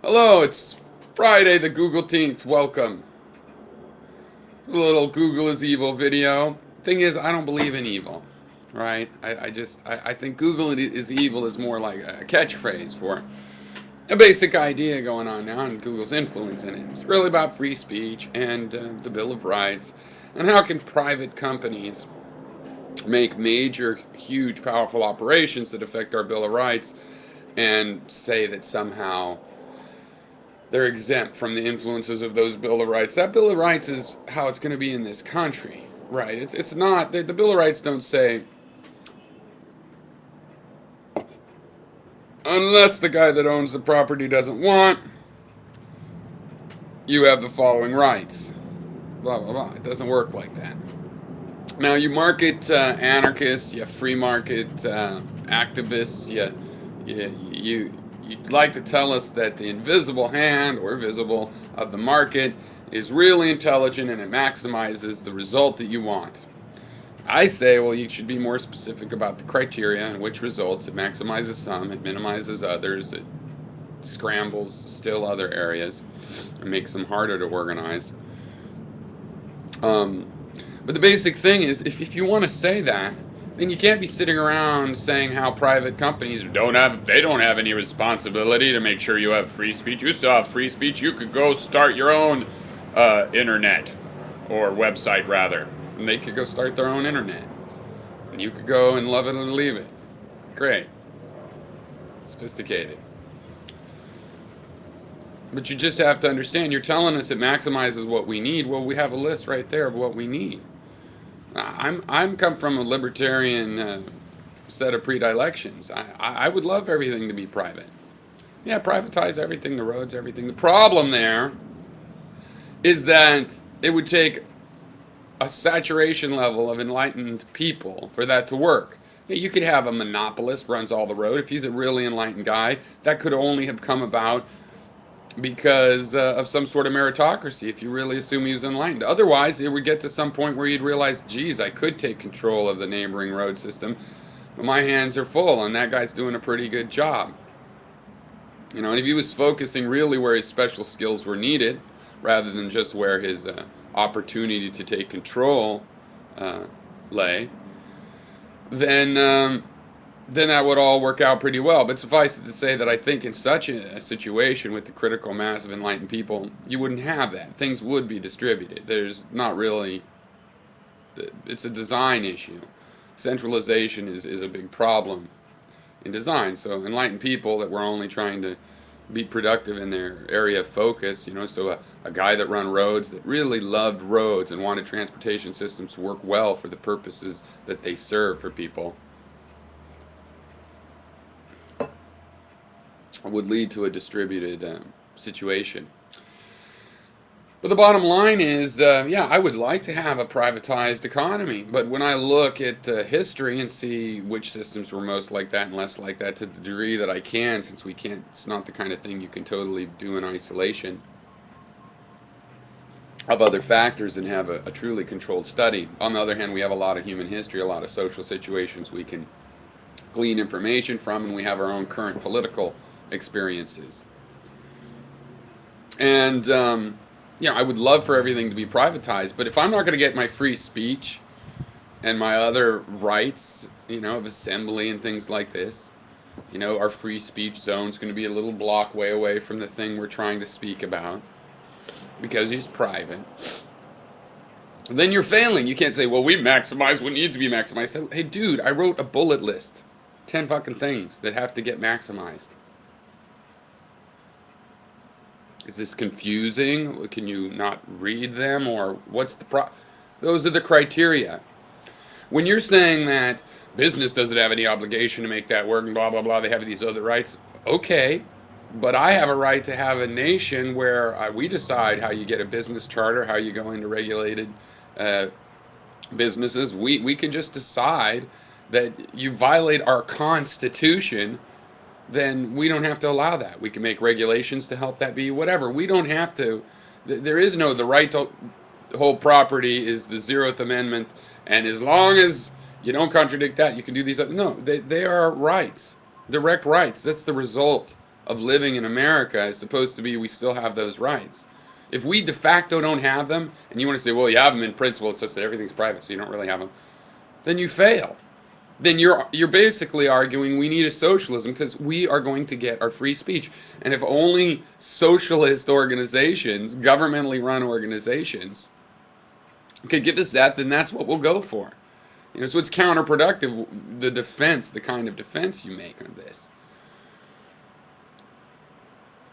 Hello, it's Friday, the Googleteenth. Welcome. A little Google is evil video. Thing is, I don't believe in evil, right? I think Google is evil is more like a catchphrase for a basic idea going on now, and Google's influence in it. It's really about free speech and the Bill of Rights, and how can private companies make major, huge, powerful operations that affect our Bill of Rights and say that somehow they're exempt from the influences of those Bill of Rights. That Bill of Rights is how it's going to be in this country, right? It's not, the Bill of Rights don't say, unless the guy that owns the property doesn't want, you have the following rights. Blah, blah, blah. It doesn't work like that. Now, you market anarchists, you free market activists, you'd like to tell us that the invisible hand or visible of the market is really intelligent and it maximizes the result that you want. I say, well, you should be more specific about the criteria and which results. It maximizes some, it minimizes others, it scrambles still other areas, and makes them harder to organize. But the basic thing is, if you want to say that, then you can't be sitting around saying how private companies don't have any responsibility to make sure you have free speech. You still have free speech. You could go start your own internet or website rather, and they could go start their own internet, and you could go and love it and leave it. Great, sophisticated. But you just have to understand. You're telling us it maximizes what we need. Well, we have a list right there of what we need. I'm come from a libertarian set of predilections. I would love everything to be private. Yeah, privatize everything, the roads, everything. The problem there is that it would take a saturation level of enlightened people for that to work. Yeah, you could have a monopolist runs all the road. If he's a really enlightened guy, that could only have come about because of some sort of meritocracy, if you really assume he was enlightened. Otherwise, it would get to some point where you'd realize, geez, I could take control of the neighboring road system, but my hands are full, and that guy's doing a pretty good job. You know, and if he was focusing really where his special skills were needed, rather than just where his opportunity to take control lay, then that would all work out pretty well. But suffice it to say that I think in such a situation with the critical mass of enlightened people, you wouldn't have that. Things would be distributed. There's not really, it's a design issue. Centralization is a big problem in design. So enlightened people that were only trying to be productive in their area of focus, you know, so a guy that run roads that really loved roads and wanted transportation systems to work well for the purposes that they serve for people, would lead to a distributed situation. But the bottom line is, yeah, I would like to have a privatized economy. But when I look at history and see which systems were most like that and less like that, to the degree that I can, since we can't, it's not the kind of thing you can totally do in isolation of other factors and have a truly controlled study. On the other hand, we have a lot of human history, a lot of social situations we can glean information from, and we have our own current political experiences. And yeah, I would love for everything to be privatized, but if I'm not going to get my free speech and my other rights, you know, of assembly and things like this, you know, our free speech zone's going to be a little block way away from the thing we're trying to speak about because it's private, then you're failing. You can't say, well, we've maximized what needs to be maximized. Hey, dude, I wrote a bullet list. 10 fucking things that have to get maximized. Is this confusing? Can you not read them? Or what's the Those are the criteria. When you're saying that business doesn't have any obligation to make that work and blah, blah, blah, they have these other rights, okay, but I have a right to have a nation where we decide how you get a business charter, how you go into regulated businesses. We can just decide that you violate our Constitution, then we don't have to allow that. We can make regulations to help that be whatever. We don't have to. There is no, the right to hold property is the 0th Amendment, and as long as you don't contradict that, you can do these other. No, they are rights, direct rights. That's the result of living in America is supposed to be we still have those rights. If we de facto don't have them, and you want to say, well, you have them in principle, it's just that everything's private, so you don't really have them, then you fail. Then you're basically arguing we need a socialism because we are going to get our free speech. And if only socialist organizations, governmentally run organizations, could give us that, then that's what we'll go for. So it's counterproductive, the defense, the kind of defense you make on this.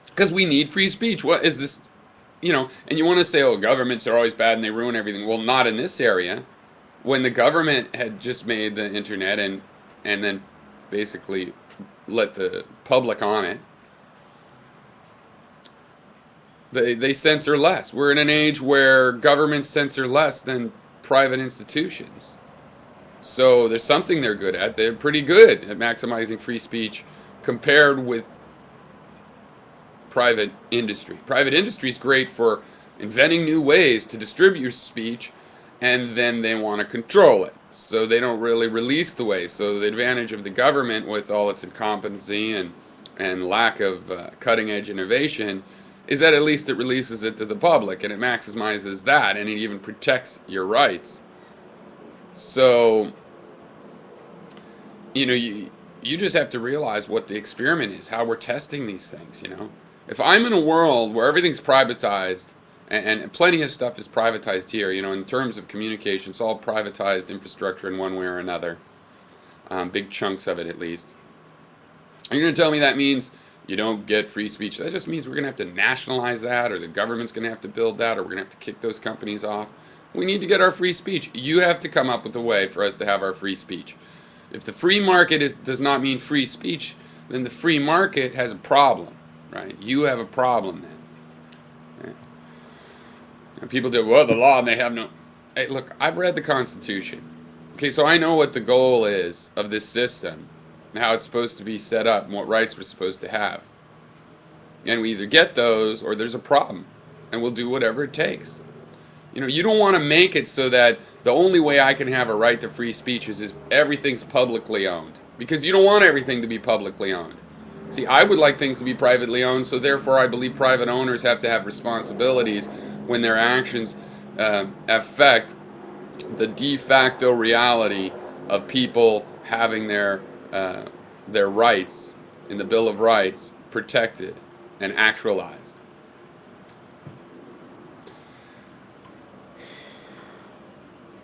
Because we need free speech. What is this? And you want to say, oh, governments are always bad and they ruin everything. Well, not in this area. When the government had just made the internet and then basically let the public on it, they censor less. We're in an age where governments censor less than private institutions. So there's something they're good at. They're pretty good at maximizing free speech compared with private industry. Private industry is great for inventing new ways to distribute your speech, and then they want to control it. So they don't really release the way. So the advantage of the government, with all its incompetency and lack of cutting-edge innovation, is that at least it releases it to the public, and it maximizes that, and it even protects your rights. So, you just have to realize what the experiment is, how we're testing these things, If I'm in a world where everything's privatized, and plenty of stuff is privatized here, in terms of communication, it's all privatized infrastructure in one way or another, big chunks of it at least. You're going to tell me that means you don't get free speech? That just means we're going to have to nationalize that, or the government's going to have to build that, or we're going to have to kick those companies off. We need to get our free speech. You have to come up with a way for us to have our free speech. If the free market does not mean free speech, then the free market has a problem, right? You have a problem then. Right? And people do, well, the law, and they have no... Hey, look, I've read the Constitution. Okay, so I know what the goal is of this system, and how it's supposed to be set up, and what rights we're supposed to have. And we either get those, or there's a problem, and we'll do whatever it takes. You don't want to make it so that the only way I can have a right to free speech is if everything's publicly owned. Because you don't want everything to be publicly owned. See, I would like things to be privately owned, so therefore I believe private owners have to have responsibilities when their actions affect the de facto reality of people having their rights in the Bill of Rights protected and actualized.